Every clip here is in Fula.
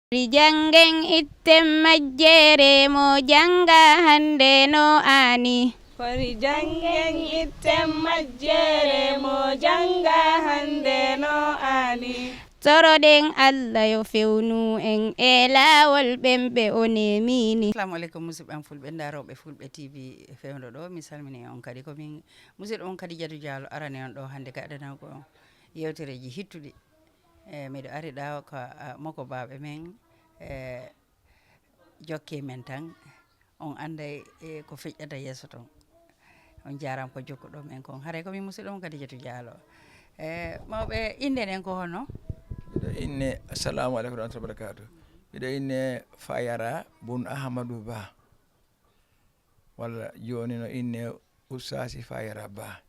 Rijangen itten majjere mo janga hande no ani. Kori jangen itten majjere mo janga hande no ani. Toroɗen Allah yo fewnu en e laawol ɓemɓe o nemini. Assalamu alaikum musidɓe am fulɓe ndaroɓe fulɓe TV fewndo ɗo mi salmini on kadi komin musidɗo on Khadijatou Diallo arani on ɗo hande ka adana ko yewtereji hittuɗi miɗo ari ɗa ko makko baɓe men jokke men tan on anday ko feƴƴata yesso ton on jaram ko jokkuɗo men kon haray komin musidɗo on Khadijatou Diallo mawɓe inde nen ko hono miɗo inne assalamu aleykum wa rahmatullahi wa barakatuh miɗo inne Fayara Boun Ahmadou Ba walla joni no inne Oustasi Fayara Ba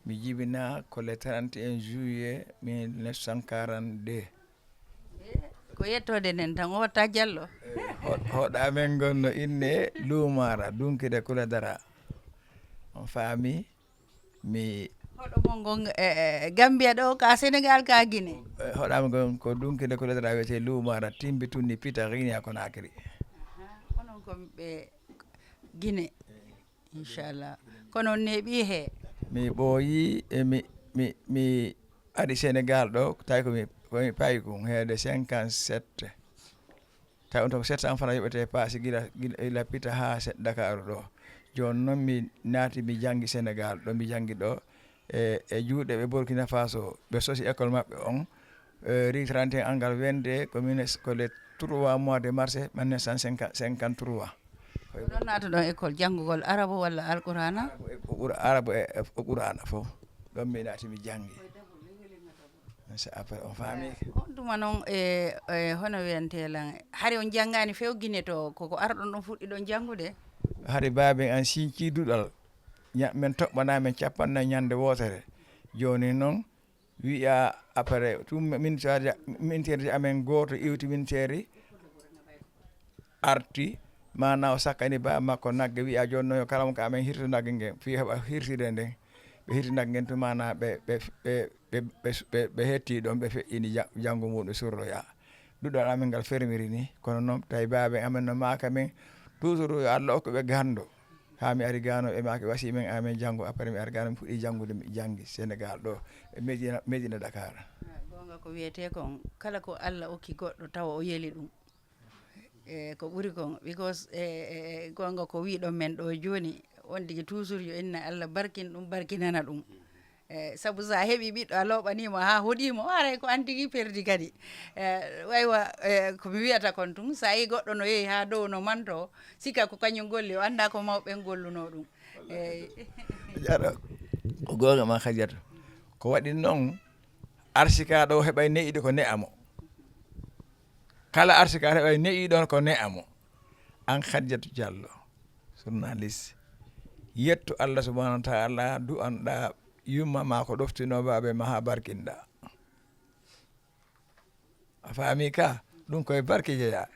mi jibina ko le 31 juillet 1942 ko yettode nen tan o watta Diallo hoɗa men gonno inne Lumara Dunkide Kuledara on faami mi hoɗo mon gon Gambia ɗo ka Sénégal ka Guinée hoɗama gon ko Dunkide Kuledara wiyete Lumara timbi tunni Pita Guinea Conakry onon koɓe Guinée inchallah kono neeɓi he mi ɓooyi e mi ari Sénégal ɗo tawi komi payi kon heede 57 tawi on to ko 7 ans fana yoɓete paasi gila Pita ha Dakar ɗo joni noon mi naati mi janggi Sénégal ɗo mi janggi ɗo e juuɗe ɓe Burkina Faso ɓe sosi école maɓɓe on ri 31 engal wende ko le 3 mois de mars 1953 ɗon naata ɗon école janngugol arabe walla alqurana arabe e qur'ana fof ɗon mi naati mi janggi après on faami on tuma noon hono wiyantelan hari on janngani few Guinée to koko arɗon ɗon fuɗɗi ɗon janngude hari baabe an sinci duɗal men toɓɓanamen capanɗe ñande wotere joni noon wiya après tum ministére amen goto iwti ministére arti mana o sakkani ba makko nagge wiya joni noon yo kala mo ka amen hirto nagge ngen fi heɓa hirtide nden ɓe hirti nagge ngen tumana ɓe hetti ɗon ɓe feƴƴini janggo muɗum surroya duɗal amen ngal fermiri ni kono noon tawi baabe amen no maka men toujours yo Allah hokkuɓe gando ha mi ari gano e maki wasi men amen janggo après mi ari gano mi fuɗɗi janggude mi janggi Sénégal ɗo e Medina Dakar gonga ko wiyete kon kala ko Allah hokki goɗɗo tawa o yeeli ɗum ko ɓuri kon because gonga ko wiɗon men ɗo joni on tigui toujours yo inna Allah barkin ɗum barkinana ɗum saabu sa heeɓi ɓiɗɗo a loɓanimo ha hoɗimo haray ko an tigui perdi kadi waywa komi wiyata kon tun sa yi goɗɗo no yeehi ha dow no manto sikka ko kañum golli o anda ko mawɓen golluno ɗum jaɗo ko gonga ma Khadijatou ko waɗi noon arsika ɗo heɓay ne'iɗo ko ne'amo kala arsika heɓay ne'iɗon ko ne'amo an Khadijatou Diallo journaliste yetto Allah subahanahu wa taala du'anɗa yumma ma ko ɗoftino baɓe ma ha barkinɗa a faami ka ɗum koye barke jeeya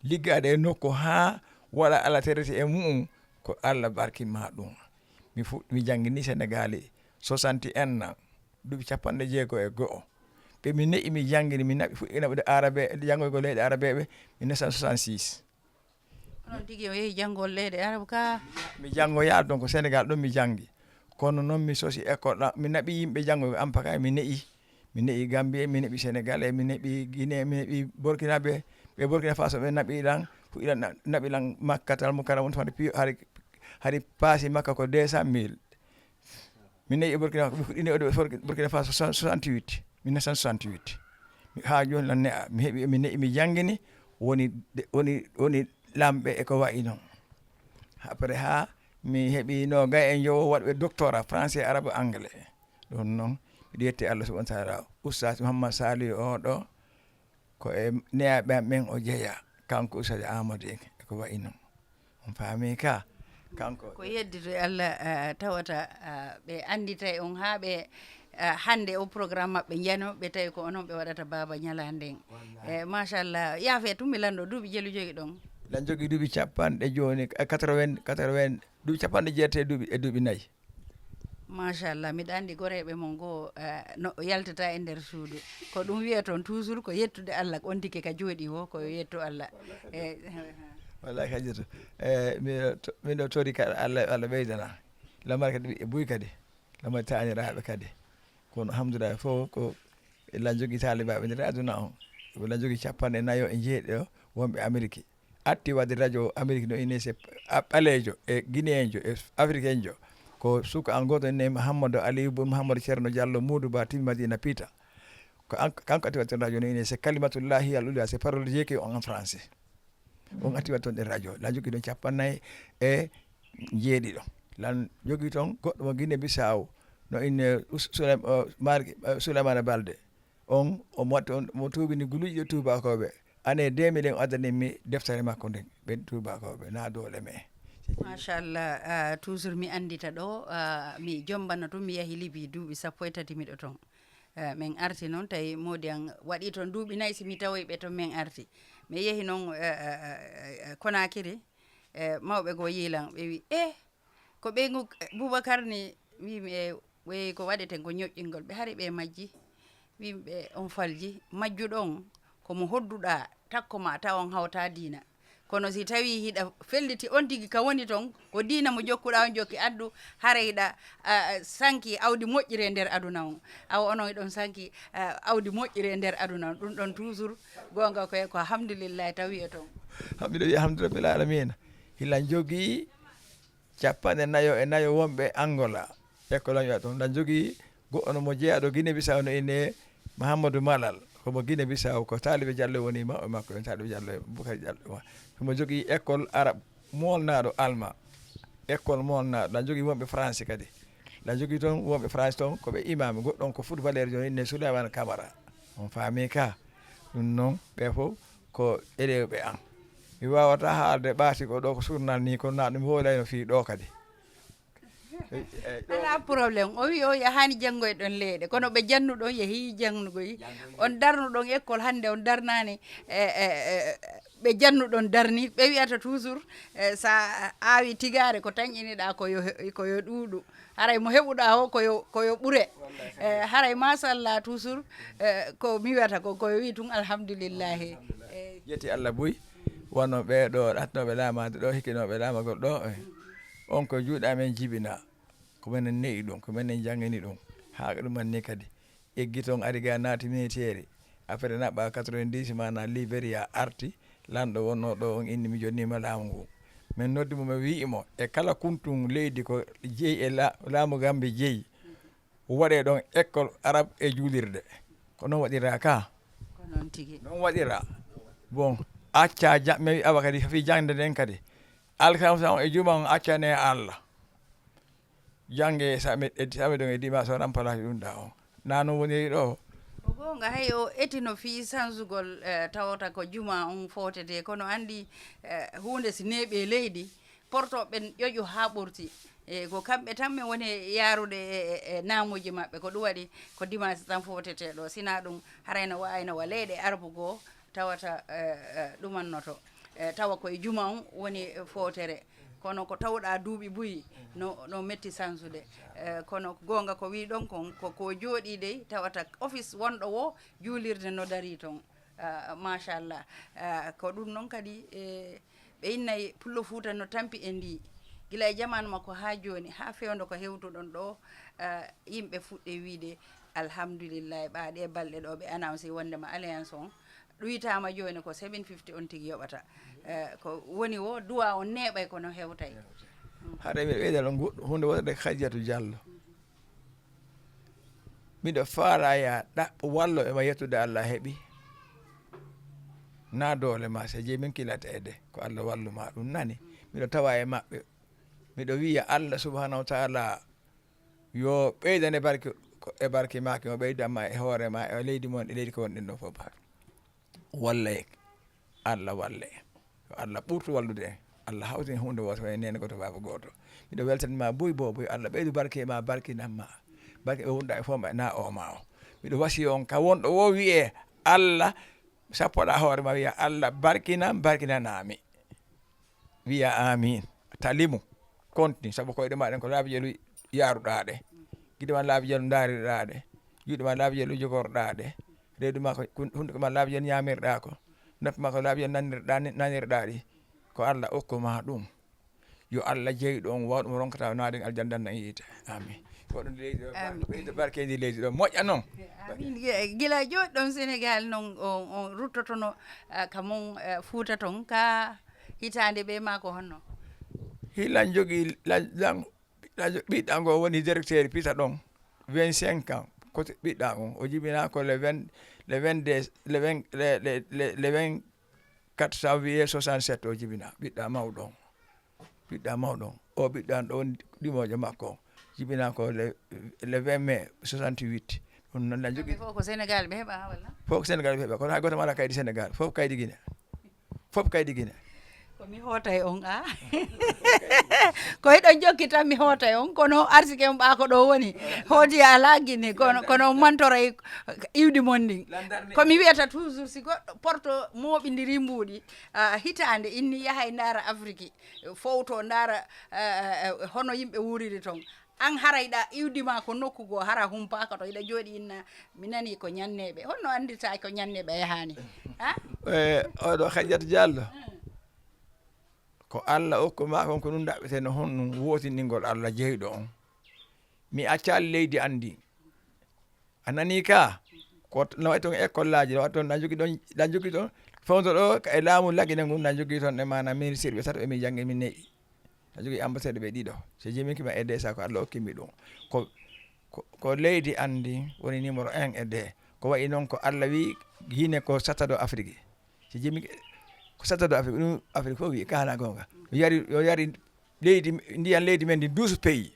liggade e nokku ha waɗa Allah terete e mum ko Allah barkinma ɗum mi janggini Sénégal 61 duuɓi 16 ɓe mi ne'i mi janggini mi naɓi fuɗɗinaɓude arabe janggoygo leyɗe arabeɓe 1966 onon tigui o yeehi janggol leyɗe arabe ka mi janggoya donc Sénégal ɗum mi janggi kono noon mi sosi école mi naɓi yimɓe janggoygo ampaka mi ne'i Gambie mi neɓi Sénégal mi neɓi Guinée mi neɓi Burkinaɓe ɓe Burkina Faso ɓe naɓiɗan fuɗɗiɗan naɓiɗan Makkatal Mukarram won fande hari paasi Makka ko 200 000 mi ne'i Burkina mi fuɗɗini ode Burkina Faso 68 1968 ha joni lan ne'a mi heeɓi mi ne'i mi janggini woni lamɓe e ko wayi noon après ha mi heeɓi no gay en jowo waɗɓe doctorat français arabe anglais ɗum noon miɗo yetti Allah subahanahu wa taala Oustaz Mouhammad Saliou oɗo ko e neyaɓe men o jeeya kanko Oustaz Amadou en eko wayi noon on faami ka kanko ko yeddito Allah tawata ɓe andita on ha ɓe hande o programme maɓɓe jano ɓe tawi ko onon ɓe waɗata baba ñalanden machallah yaafe tummi lanɗo duuɓi jelu jogui ɗon lan jogui duuɓi capanɗe joni 80 duuɓi capanɗe jeetati duuɓi 4 machallah miɗa anndi goreɓe mon goo no yaltata e nder suudu ko ɗum wiya toon toujours ko yettude Allah on tike ka jooɗi wo ko yettu Allah wallahi kadiato miɗo tori ka Allah ɓeydana lamar kadi e buy kadi lamar taaniraɓe kadi kono alhamdulillah fof ko lan jogui talibaɓe nder aduna on lan jogui 49 o wonɓe Amérique atti wadde radio Amérique no ine se ɓalejo e guinéenjo e africain jo ko suka an goto ene Mouhamadou Aliou Boun Mouhamadou Ceerno Diallo Moudou Ba Timi Madina Pita ko kanko atti wadde radio no ine c'est kalimatullahi al ulia c'est parole jeeki on en français on atti wadde toon ɗen radio lan jogui ɗon 50 lan jogui toon goɗɗo mo Guinée Bissau no ine Souleymane Balde on omo watta on mo tuubini guluji ɗo tubakoɓe année 2000 o addanimi deftere makko nden ɓe tubakoɓe na dole me machallah toujours mi andita ɗo mi jombana tum mi yahi Libye duuɓi 13 miɗo toon min arti noon tawi modi an waɗi toon duuɓi 4 si mi tawoy ɓe toon min arti mi yehi noon Conakry mawɓe go yiilan ɓe wi ko ɓeygu Boubacar ni wimi ɓe ko waɗeten ko ñoƴƴingol ɓe hari ɓe majji wimɓe on falji majjuɗo on komo hodduɗa takko ma taw on hawta diina kono si tawi hiɗa felliti on tigi ka woni toon ko diina mo jokkuɗa on jokki addu hara hiɗa sanki awdi moƴƴiri e nder aduna on aw onon eɗon sanki awdi moƴƴiri e nder aduna on ɗum ɗon toujours gonga koye ko alhamdoulillahi tawi e toon miɗo wiya alhamdulillah bil alamina hilan jogui 44 wonɓe Angola école on wiya toon lan jogui goɗɗo mo jeeyaɗo Guinée Bissau no ine Mahamadou Malal komo Guinée Bissau ko taliɓe Diallo woni mawɓe makko en taliɓe Diallo Boukary Diallo komo jogui école arabe molnaɗo allemand école molnaɗo lan jogui wonɓe français kadi lan jogui toon wonɓe France toon koɓe imam goɗɗon ko footballeur joni ine Souleymane Camara on faami ka ɗum noon ɓe fof ko élève an mi wawata haalde ɓaati ko ɗo ko surnal ni kono na ɗum hoolay fi ɗo kadi ala probléme o wi o yahani janggoye ɗon leyɗe kono ɓe jannuɗon yeehi jannugoyi on darnuɗon école hande on darnani ɓe jannuɗon darni ɓe wiyata toujours sa awi tigare ko tañƴiniɗa koyo ɗuuɗu haray mo heɓuɗa o koyo ɓuure haray machallah toujours ko mi wiyata koyo wi tun alhamdoulillahi yetti Allah boy wonno ɓeɗo ɗatnoɓe laamade ɗo hikkinoɓe laamagol ɗo on ko juuɗamen jibina ko minen neyi ɗum ko minen jangini ɗum ha ɗuman ni kadi eggi toon ari ga naati militaire après naɓɓa 90 mana Libéria arti lanɗo wonno ɗo on inni mi jonnima laamu ngu min noddimo mi wiimo e kala kuntum leydi ko jeeyi e laamu Gambi jeeyi waɗe ɗon école arabe e juulirde ko noon waɗira ka ko noon tigui noon waɗira bon acca mi wi awa kadi fi jangde nden kadi alkamisa on e juma on accane Allah jange sami ɗon e dimanche o rampalaki ɗum ɗa o na noon woniri ɗo ko gonga hay o etino fi sansugol tawata ko juma on fotete kono andi hunde si neeɓe leydi portoɓe ƴoƴo ha ɓurti ko kamɓe tan ɓe woni yarude e namuji maɓɓe ko ɗum waɗi ko dimanche tan fotete ɗo sina ɗum harayno wayno wa leyɗe arbu goo tawata ɗumannoto tawa koye juma on woni fotere kono ko tawɗa duuɓi buyi no metti sansude kono gonga ko wi ɗon ko jooɗi dey tawata office wonɗo wo juulirde no dari toon machallah ko ɗum noon kadi ɓe innayi Pullo Fouta no tampi e ndi gila e jamanu makko ha joni ha fewdo ko hewtuɗon ɗo yimɓe fuɗɗe wiide alhamdoulillahi ɓaɗe balɗe ɗo ɓe annoncé wondema alliance on ɗoyitama joni ko 750 on tigui yoɓata ko woni wo duwa on neeɓay kono hewtay haɗa miɗa ɓeyda ɗon goɗɗo hunde waɗade Khadijatou Diallo miɗo faala ya ɗaɓɓo wallo ema yettude Allah heeɓi na doole ma so jeeyi min kilatede ko Allah walluma ɗum nani miɗo tawa e maɓɓe miɗo wiya Allah subhanahu wa taala yo ɓeydane barke e barke maki o ɓeydanma e hoorema e leydi mon e leydi ko wonɗen ɗo fof walle Allah walle ko Allah ɓurtu wallude en Allah hawtini hunde woto e nene goto baba goto miɗo weltanima boy Allah ɓeydu barke ma barkinanma barke ɓe wonɗa e fomba na o ma o miɗo wasi on ka wonɗo wo wiye Allah sappoɗa hoore ma wiya Allah barkinanami wiya amin talimu continue saabu koyɗe maɗen ko laabi jeelu yaruɗa ɗe gide ma laabi jelu daariɗa ɗe juuɗe ma laabi jelu jogorɗa ɗe reedu ma ko hunde ma laabi jelu ñamirɗa ko noppi ma ko laabi jelu nanirɗa ɗi ko Allah hokkuma ɗum yo Allah jeyɗo on wawɗum ronkata naaden aljanna dan yiite amin goɗɗo leydi ɓeydo barkeji leydi ɗo moƴƴa noon amin gila joɗɗon Sénégal noon on ruttotono kamon Fouta ton ka hitande ɓe ma ko honno hilan jogui ɓiɗɗa ngo woni directeur pita ɗon 25 ans côté ɓiɗɗa on o jibina ko le 24 janvier 67 o jibina ɓiɗɗa mawɗon o ɓiɗɗan ɗon ɗimojo makko jibina ko le 20 mai 68 ɗum noon lan jogui fof ko Sénégal ɓe heɓa walla fof ko Sénégal ɓe heɓa kono hay goto mala kaydi Sénégal fof kaydi Guinée komi hootay on ko hiɗon jokki tan mi hootay on kono arsike on ɓa ko ɗo woni hooti ala Guinée kono mantoray iwdi mon ndin komi wiyata toujours si goɗɗo porto moɓidiri mbuuɗi hitande inni yahay ndaara Afrique fowto ndaara hono yimɓe wuriri ton an harayɗa iwdima ko nokku goo hara humpaka to iɗa jooɗi inna mi nani ko ñanneɓe honno andita ko ñanneɓe yahani oɗo Hadiatou Diallo ko Allah hokkuma kon ko ɗum ɗaɓɓeteno honɗum wotinɗingol Allah jeyɗo on mi accali leydi andi a nani ka ko nawayi toon école aji nawayi toon ɗan jogui ɗon fewdo ɗo e laamu laggine ngun ɗan jogui toon e mana ministére ɓe tato emi jangge mi neyi ɗan jogui ambassade ɓe ɗiɗo so jimikima e desa ko Allah hokkimi ɗum ko leydi andi woni numéro 1 e d ko wayi noon ko Allah wi Guinée ko sattado Afrique so jimi ko sattado Afrique ɗum Afrique fof wi kana gonga yo yari ndiyan leydi men ndi 12 pays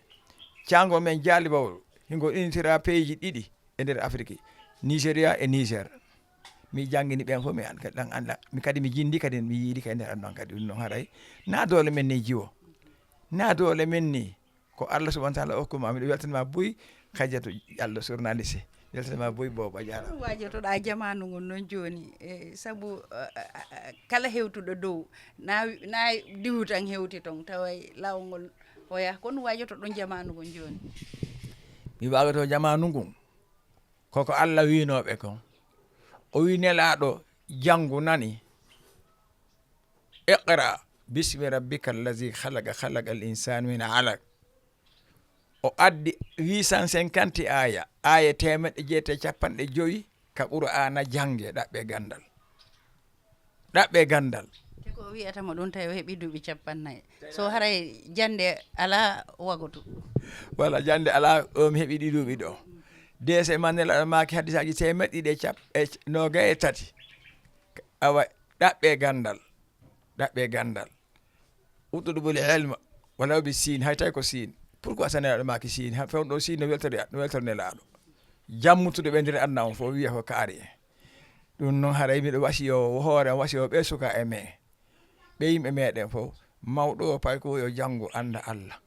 cango men jaali bawol hingo initira pays ji ɗiɗi e nder Afrique Nigéria e Niger mi jangini ɓen fof mi an kadi ɗan anda mi kadi mi jindi kadi mi yiiɗi kadi nder annon kadi ɗum noon haray na dole men ni jiwo na dole men ni ko Allah subhanahu wa ta'ala hokkuma miɗo weltanima Boy Hadiatou Diallo journaliste weltanima Boy Bobo Diarra wajotoɗa jamanu ngon noon joni saabu kala hewtuɗo dow na diwu tan hewti ton taway lawol oya kono wajotoɗon jamanu ngon joni mi wagoto jamanu ngun koko Allah winoɓe kon o wi nelaɗo janggu nani iqra bismi rabbika allazi khalaqa khalaqal insana min alaq o addi 850 aya 950 ka Qur'ana jange ɗaɓɓe gandal ko wiyatamo ɗum tawi o heeɓi duuɓi 50 so haray jande ala wagoto walla jande ala mi heeɓi ɗi duuɓi ɗo dese ma nelaɗo maki hadisaji 123 awa ɗaɓɓe gandal utlubul ilma walaw bi sin hay tay ko sin pourquoi sa nelaɗo maki sin ha fewɗo sin no weltere nelaɗo jammutude ɓe nder anna on fof wiya ko kaari ɗum noon haray miɗo wasi o hoore wasi o ɓe suka e me ɓe yimɓe meɗen fof mawɗo o pay ko yo janggo anda Allah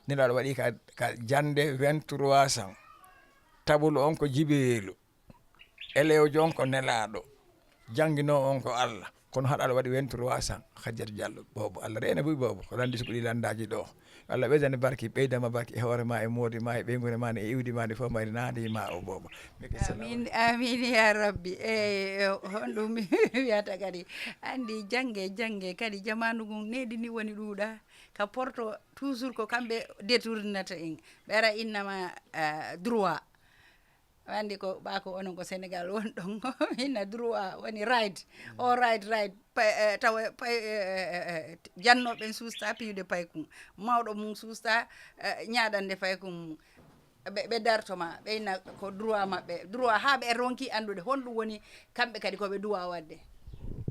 nelaɗo waɗi ka jande 2300 tabulu on ko Jibrilu elewjo on ko nelaɗo jangguino on ko Allah kono haɗaɗo waɗi 2300 Hadiatou Diallo Bobo Allah reena Boy Bobo ko randi sukuɗi landaji ɗo Allah ɓeydane barki ɓeydama barki e hoore ma e moodi ma e ɓeygure ma e iwdi ma nde fof mari nande ma o Bobo amin ya rabbi honɗum mi wiyata kadi andi jangge kadi jamanu ngun neɗini woni ɗuuɗa ka porto toujours ko kamɓe détournata en ɓera innama droit andi ko ɓako onon ko Sénégal won ɗon inna droit woni right o right tawa jannoɓen suusta piwde paykum mawɗo mum suusta ñaɗande paykum ɓe dartoma ɓe inna ko droit maɓɓe droit ha ɓe ronki andude honɗum woni kamɓe kadi koɓe duwa wadde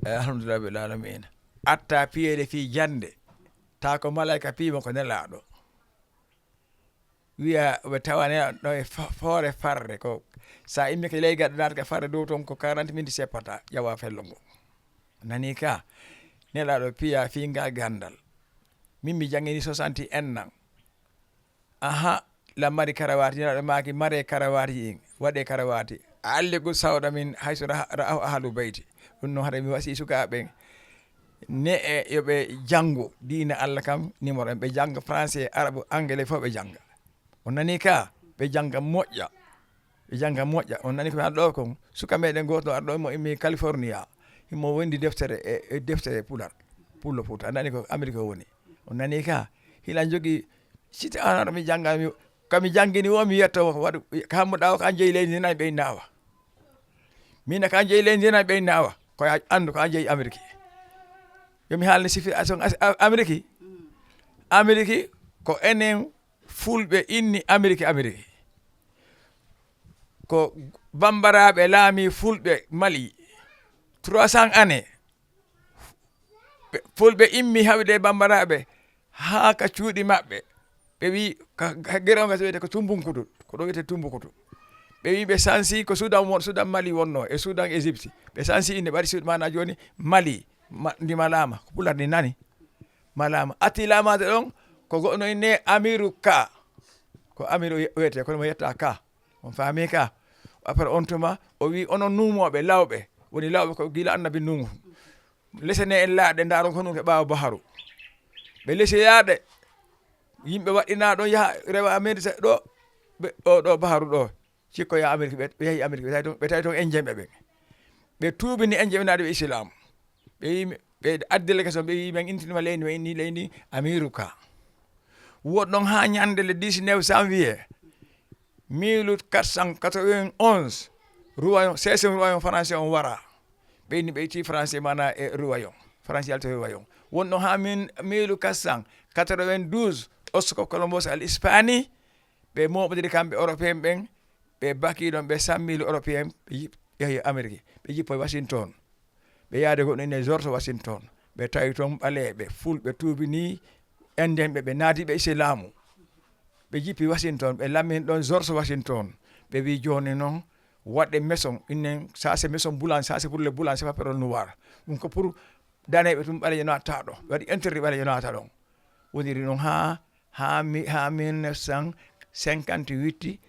alhamdulillah bil alamina atta piyede fi jande ta ko malayka piima ko nelaɗo wiya ɓe tawane ɗo e foore farre ko sa immi ko ley gaɗa naata ka farre dow toon ko 40 minutes seppata ƴawa fello ngo nani ka nelaɗo piya fingal gandal min mi jangini 60 nan aha lammari karawati nelaɗo maki mare karawati en waɗe karawati alligol sawɗa min hayso ra'ahu ahalu beyti ɗum noon haɗa mi wasi sukaɓe ne e yoɓe janggo diina Allah kam numéro en ɓe jangga français arabe anglais fof ɓe jangga on nani ka ɓe jangga moƴƴa on nani ko ɗo kon suka meɗen goto arɗo mo immi California himo wondi deftere e deftere pullo Fouta nani ko Amérique woni on nani ka hila jogui siti an mi jangga kami jangguini o mi yetto waɗu kammuɗa o ko an jeeyi leydi nani ɓe nawa mina ko an jeeyi leydi nani ɓe nawa ko andu ko an jeeyi Amérique yomi haalni situation Amérique ko enen fulɓe inni Amérique ko bambaraɓe laami fulɓe Mali 300 années fulɓe immi hawde bambaraɓe haa ka cuuɗi maɓɓe ɓe wi geronga so wiyete ko Tumbunkutu ko ɗo wiyete Tumbunkutu ɓe wi ɓe sansi ko Sudan Mali wonno e Sudan Égypte ɓe sansi inde ɓaɗi suuɗi mana joni Mali ndi malama ko Pulaar ndi nani malama atti lamade ɗon ko goɗɗo ne Amiru Ka ko Amiru wiyete kono mo yetta Ka on faami ka après on tuma o wi onon nuumoɓe lawɓe woni lawɓe ko gila annabi Nuhu lesene en laaɗe ndaron ko ɗum e ɓaawa baharu ɓe lesi yaade yimɓe waɗɗina ɗon yaha rewa Amérique ɗo ɓe ɗo baharu ɗo cikko ya Amérique ɓe yeehi Amérique ɓe tawi toon enjemɓe ɓe tuubini enjemɓe naade ɓe islam ɓe wi ɓe addi délégation ɓe wi men intinima leydi o inni leydi Amiru Ka woɗɗon ha ñande le 19 janvier 1491 royaume 16e royaume français on wara ɓe inni ɓe itti français mana e royaume français yalta royaume wonɗon ha 1492 Osco Colombos al Hispanie ɓe moɓodiri kamɓe européen ɓen ɓe baki ɗon ɓe sammili européen ɓe yehi Amérique ɓe jippo e Washington ɓe yaade goɗɗo ene George Washington ɓe tawi toon ɓaleɓe fulɓe tuubini endenɓe ɓe naadiɓe islamu ɓe jippi Washington ɓe lammin ɗon George Washington ɓe wi joni noon waɗe maison innen ça c'est maison boulange ça c'est pour les boulangers c'est pas pour le noir ɗum ko pour daneɓe tum ɓalejo natta ɗo waɗi interdit ɓalejo nata ɗon woniri noon ha 1958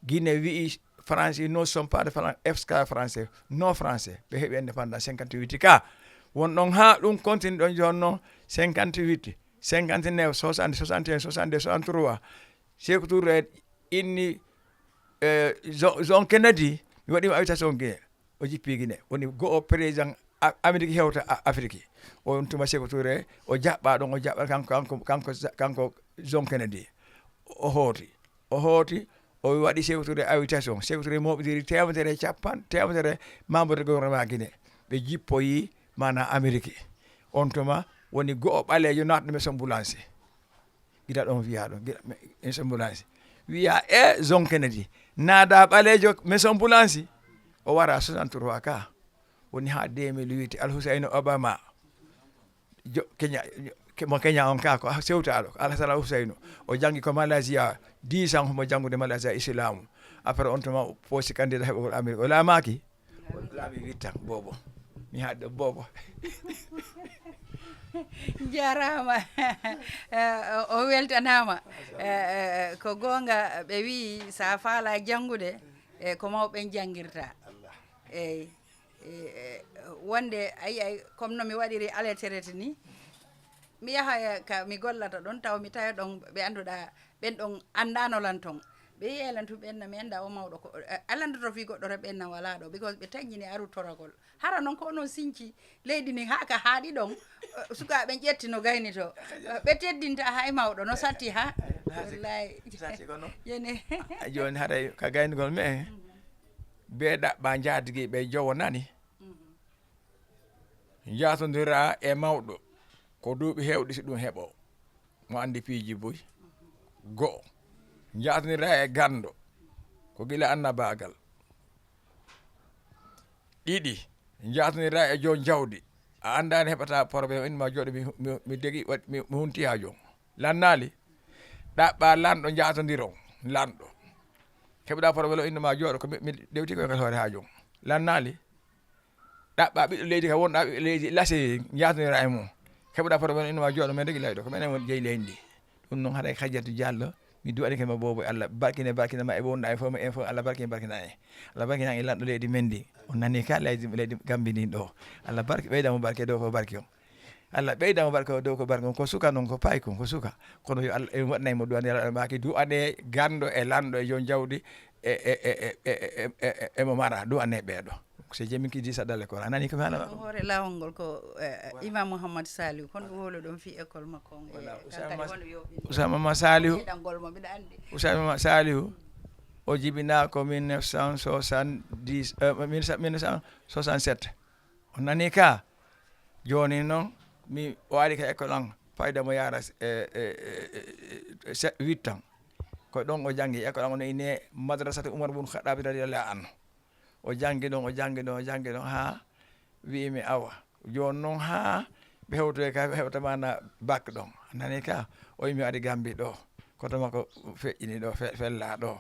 Guinée wi français non sont pas de esclaves français non français ɓe heeɓi indépendance 58 ka won ɗon ha ɗum continue ɗon joni noon 58 59 60 61 62 63 Sékou Touré inni John Kennedy mi waɗima invitation Guinée o jippi Guinée woni go'o président Amérique hewta Afrique on tuma Sékou Touré o jaɓɓa ɗon o jaɓɓa kanko John Kennedy o hooti o waɗi Sékou Touré invitation Sékou Touré moɓidiri temedere membre de gouvernement Guinée ɓe jippoyi mana Amérique on tuma woni go'o ɓalejo natɗo maison boulanger gila ɗon wiya ɗon maison boulanger wiya John Kennedy naada ɓalejo maison boulanger o wara 63 ka woni ha 2008 Al-Hussein Obama Kenya on ka ko sewtaɗo Alassane Hussein o jangi ko Malaysia 10 ans mo jangude Malaysia islamu après on tuma posi candidat heɓogol Amérique o laamaki o laami 8 ans bobo mi haɗɗo bobo jarama o weltanama ko gonga ɓe wi sa faala janggude ko mawɓen jangguirta eyyi wonde ayi comme no mi waɗiri alerterete ni mi yaha ka mi gollata ɗon taw mi tawi ɗon ɓe annduɗa ɓen ɗon andanolan ton ɓe yi elantu ɓenna mi anda o mawɗo ko alandoto fi goɗɗo re ɓenna wala ɗo because ɓe taggini arutoragol hara noon ko onon sinci leydi ni haka haaɗi ɗon sukaɓe ƴetti no gayni to ɓe teddinta hay mawɗo no satti ha wallahi yene joni haɗa ka gaynugol me be ɗaɓɓa jaadigui ɓe jowo nani jatodira e mawɗo ko duuɓi hewɗi si ɗum heeɓo mo andi piiji boy go'o jatodira e gando ko gila annabagal ɗiɗi jatodira e jon jawdi a andani heɓata probléme inma jooɗo mi degui mi hunti ha jon lannali ɗaɓɓa lanɗo jatodiron lanɗo heɓɗa probléme innama jooɗo ko mi dewti koye ngal hoore ha jon lannali ɗaɓɓa ɓiɗɗo leydi ka wonɗa ɓiɗɗo leydi lase jatodira e mum heɓɗa probléme innama jooɗo min degui layɗo ko minen woni jeeyi leydi ndi ɗum noon haɗa Hadiatou Diallo mi duwaɗike ma bobo Allah barkinama e wonɗa e fof en fof Allah barkina e Allah barkina e lanɗo leydi men ndi on nani ka leydi Gambie ndin ɗo Allah barki ɓeydamo barke dow ko barki on Allah ɓeydamo barka dow ko barka ko suka noon ko payi ko suka kono yo Allah en waɗnaymo duwane Allah maki duwane gando e lanɗo e jon jawdi emo mara duwane ɓeeɗo so jemi kidi saɗalle ko anani ko haala hoore lawol ngol ko imam Mouhammad Saliou kono wolo ɗon fi école makko on Ousama Mama Saliou ɗangol mo mbiɗa andi Ousama Mama Saliou o jibina ko 1967 o nani ka joni noon mi waɗi ka école an fayda mo yara 8 ans ko ɗon o janggi école an no ine madrasatu Oumar Boun Khattabi radiyallahu anhu o janggi ɗon ha wiimi awa joni noon ha ɓe hewtoy ka hewta mana bac ɗon nani ka o yimi waɗi Gambie ɗo koto makko feƴƴini ɗo fella ɗo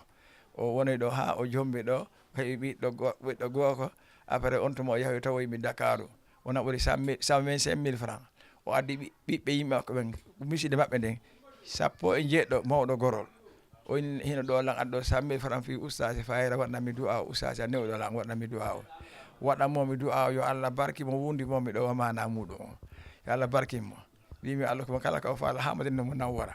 o woni ɗo ha o jombi ɗo heeɓi ɓiɗɗo gooko après on tuma o yahoy tawoyimi Dakaru wona ɓuri 125 000 francs o addi ɓiɓɓe yimɓe makko ɓen miside maɓɓe nden 17 mawɗo gorol o hino ɗo lan adɗo 100 000 francs fi oustasi fayira waɗnami du'a oustasi a newɗo lan waɗnami du'a o waɗanmomi du'a yo Allah barkimo wundimomi ɗo mana muɗum o yo Allah barkimo wimi Allah ko kala ka o faala ha madina mo nawwara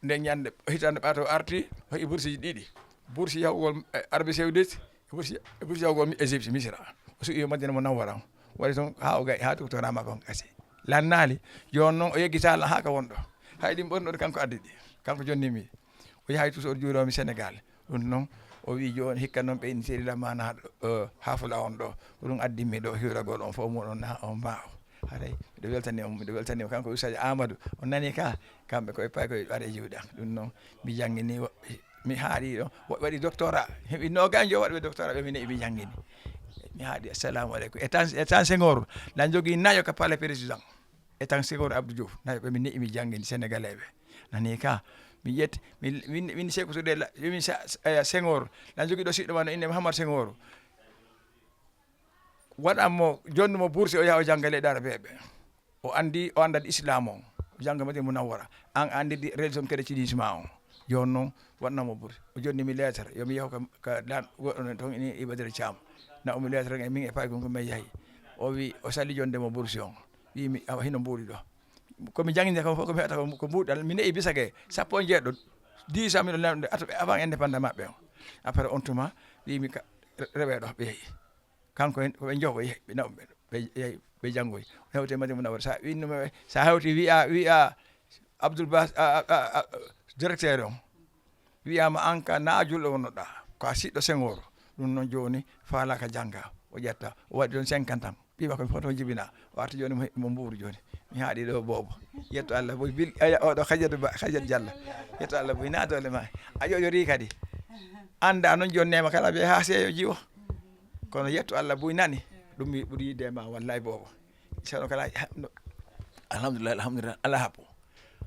nden ñande hitande ɓato arti hoyi bourse ɗiɗi bourse yahugol Arabie Saoudite bourse yahugol Égypte Misra o suɓi madina mo nawwara waɗi toon ha o gay ha doctorama kon gasi lannali joni noon o yeggitala ha ka wonɗo hay ɗin ɓornoɗo kanko addi ɗi kanko jonnimi o yahay toujours o juuromi Sénégal ɗum noon o wi joni hikka noon ɓeyni seeɗiɗa mana hafula on ɗo ko ɗum addimi ɗo hiiragol on fof muɗon na on mbaw haray miɗo weltanimo kanko Oustaz Amadou o nani ka kamɓe koye pay koye waɗe juuɗe an ɗum noon mi jangguini mi haaɗi ɗo woɓɓe waɗi doctorat heɓi nogajo waɗɓe doctorat ɓe mine mi jangguini mi haaɗi assalamu aleykum étant Senghor lan jogui nayo ka palais président étant Senghor Abdou Diouf nayo ɓe mi neɗɗi mi jangguini sénégalais ɓe nani ka mi ƴetti min Sékou Touré min Senghor lan jogui ɗo siɗɗo ma no inde Mouhamadou Senghor waɗanmo jonnumo bourse o yaha o jangga leyɗe arabeɓe o andat islam on o jangga Madina Munawwara an andidi religion chrétiennisme on joni noon waɗnamo bourse o jonnimi lettre yomi yahu ka dan goɗɗo toon ini Ibadara Thiam na omi lettre e min e pay gonko min yaahi o wi o salli jondemo bourse on wimi awa hino mbuuɗi ɗo komi jangguinde kam fof komi heɓata ko mbuuɗal mi neeɓi bisake 17 10 ans miɗo lemɗe avant indépendant maɓɓe o après on tuma wimi rewe ɗo ɓe yeehi kanko en koɓe jogo ɓe nawɓe ɓe janggoy hewte Madina Munawwara sa winnume sa hewti wiya Abdoul Bas directeur on wiyama an ka naajulɗo wonnoɗa ko a siɗɗo Senghor ɗum noon joni faalaka jangga o ƴetta o waɗi ɗon 50 ans ɓima komi foto jibina o arta joni mo mbuuru joni mi haaɗi ɗo boobo yetto Allah boy bil oɗo Khadiatou Diallo yetto Allah boy na dole ma a ƴoƴori kadi anda noon joni nema kala ɓe ha seeyo jiwo kono yetto Allah boy nani ɗum mi ɓuuri yidde ma wallahi boobo ceerno kala alhamdulillah Allah haɓɓo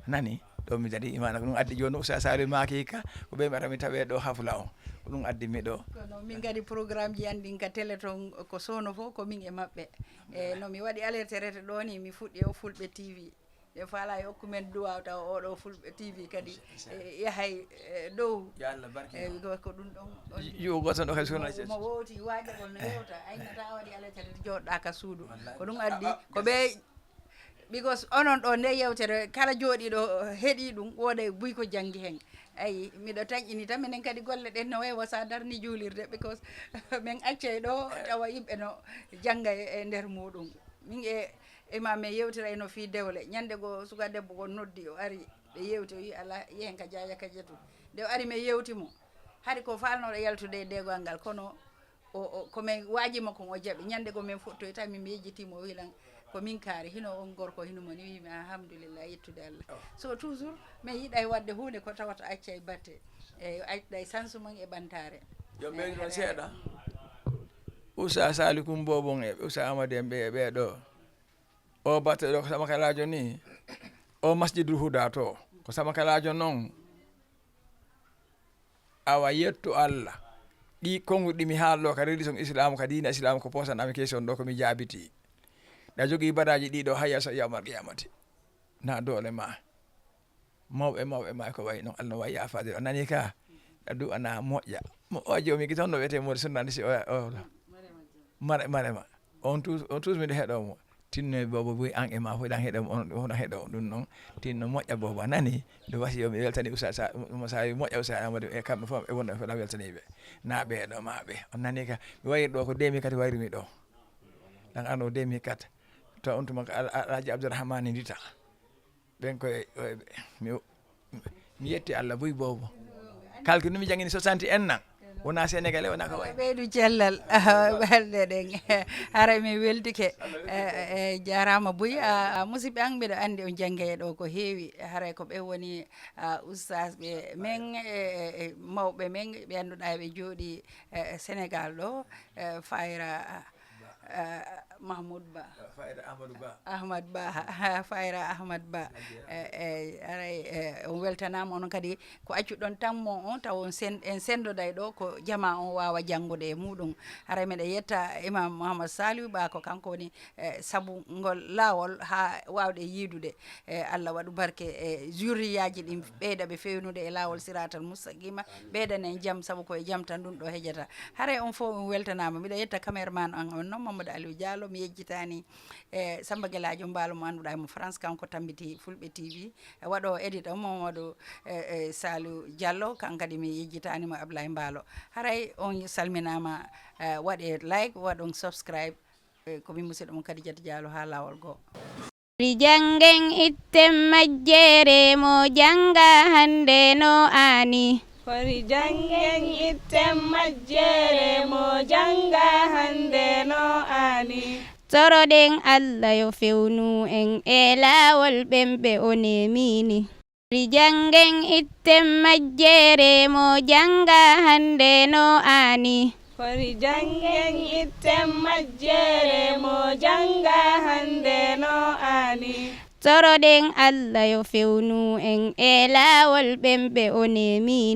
nani ɗo mi jadi imana ko ɗum addi joni Oustaz Saliou maki ka ko ɓe mbaɗa mi tawe ɗo hafla on ko ɗum addi mi ɗo kono min gadi programme ji andin ka télé ton ko sono fof ko min e maɓɓe e no mi waɗi alerte rete ɗo ni mi fuɗɗi o Fulɓe TV ɓe faala e hokkumen duwaw taw oɗo Fulɓe TV kadi yahay dow ko ɗum ɗon yo goto ɗo kadi sona mo wowti waƴagol no yewta aynata waɗi alerte rete joɗɗa ka suudu ko ɗum addi ko ɓe because onon ɗo nde yewtere kala jooɗiɗo heeɗi ɗum woɗa buy ko janggi hen ayi miɗo taƴƴini tan minen kadi golle ɗen no wewa sa darni juulirde because min accey ɗo tawa yimɓe no jangga e nder muɗum min imam e yewtira eno fi dewle ñande go suka debbo ko noddi o ari ɓe yewti o wi ala yehen ka jaya ka jeetu nde o ari mi yewtimo haade ko falnoɗo yaltude e degol ngal kono komin wajima kon o jaaɓi ñande go min fottoy tan min yejjitimo o wilan ko min kaari hino on gorko hino moni wimi alhamdulillah yettude Allah so toujours min yiiɗa e wadde hunde ko tawata acca e batte e acca e sansumon e ɓantare yo ɓeydi ɗon seeɗa Oustaz Saliou Boubon e Oustaz Amadou en ɓe ɗo o batte ɗo ko Samakalajo ni o Masjidul Huda to ko Samakalajo noon awa yettu Allah ɗi konguɗi mi haalɗo ka religion islam ka diina islam ko posan ami question ɗo komi jaabiti ɗa jogui badaji ɗiɗo hayya so yawmal qiyamati na dole ma mawɓe ma ko wayi noon Allah wayi yafadir o nani ka ɗa du'ana moƴƴa mo oje o mi gui toon no wiyete mode sunnani si o marema on tous miɗo heeɗomo tinno bobo boy an e ma foɗan heɗo on hoɗan heɗo ɗum noon tinno moƴƴa bobo nani nde wasi yomi weltani usa sa moƴƴa usa Amadou e kamɓe fof e wonɗo foɗa weltaniɓe naaɓe ɗo maɓe on nani ka mi wayri ɗo ko 2004 wayrimi ɗo ɗan arno 2004 to on tuma Alhaji Abdourahmane Ndita ɓen koye mi yetti Allah boy bobo kalki numi jangini 60 en nan wona Sénégalais wona ko way ɓeydu cellal balɗe ɗen haray mi weldike jarama Boy musidɓe an mbiɗa andi on jangge ɗo ko heewi haray ko ɓe woni oustas ɓe men mawɓe men ɓe annduɗa ɓe jooɗi Sénégal ɗo Fayra Mahmoud Ba Ahmad Ba Fayra Ahmad Ba aray on weltanama onon kadi ko accuɗon tan mo on taw on en sendoday ɗo ko jama on wawa janggude e muɗum haray meɗe yetta Imam Mouhamadou Saliou Ba ko kanko woni saabu ngol lawol ha wawde yiidude Allah waɗu barke e zurriyaji ɗi ɓeyda ɓe fewnude e lawol siratal moustaqima ɓeydane en jaam saabu koye jaam tan ɗum ɗo hejata haray on fof on weltanama mbiɗa yetta cameraman an on noon Mamadou Aliou Diallo mi yejjitani Samba Gueladio Mballo mo annduɗa mo France kanko tambiti Fulɓe TV waɗo edit o Mamadou Saliou Diallo kankadi mi yejjitanimo Ablaye Mballo haray on salminama waɗe like waɗon subscribe komi musidɗo mon Kadidiatou Diallo ha lawol go Jangen itten majjere mo janga hande no ani Fori jangen itten majjere mo janga hande no ani toroɗen Allah yo fewnu en e lawol ɓemɓe o nemini jangen itten majjere mo janga hande no ani Fori jangen itten majjere mo janga hande no ani toroɗen Allah yo fewnu en e lawol ɓemɓe o nemini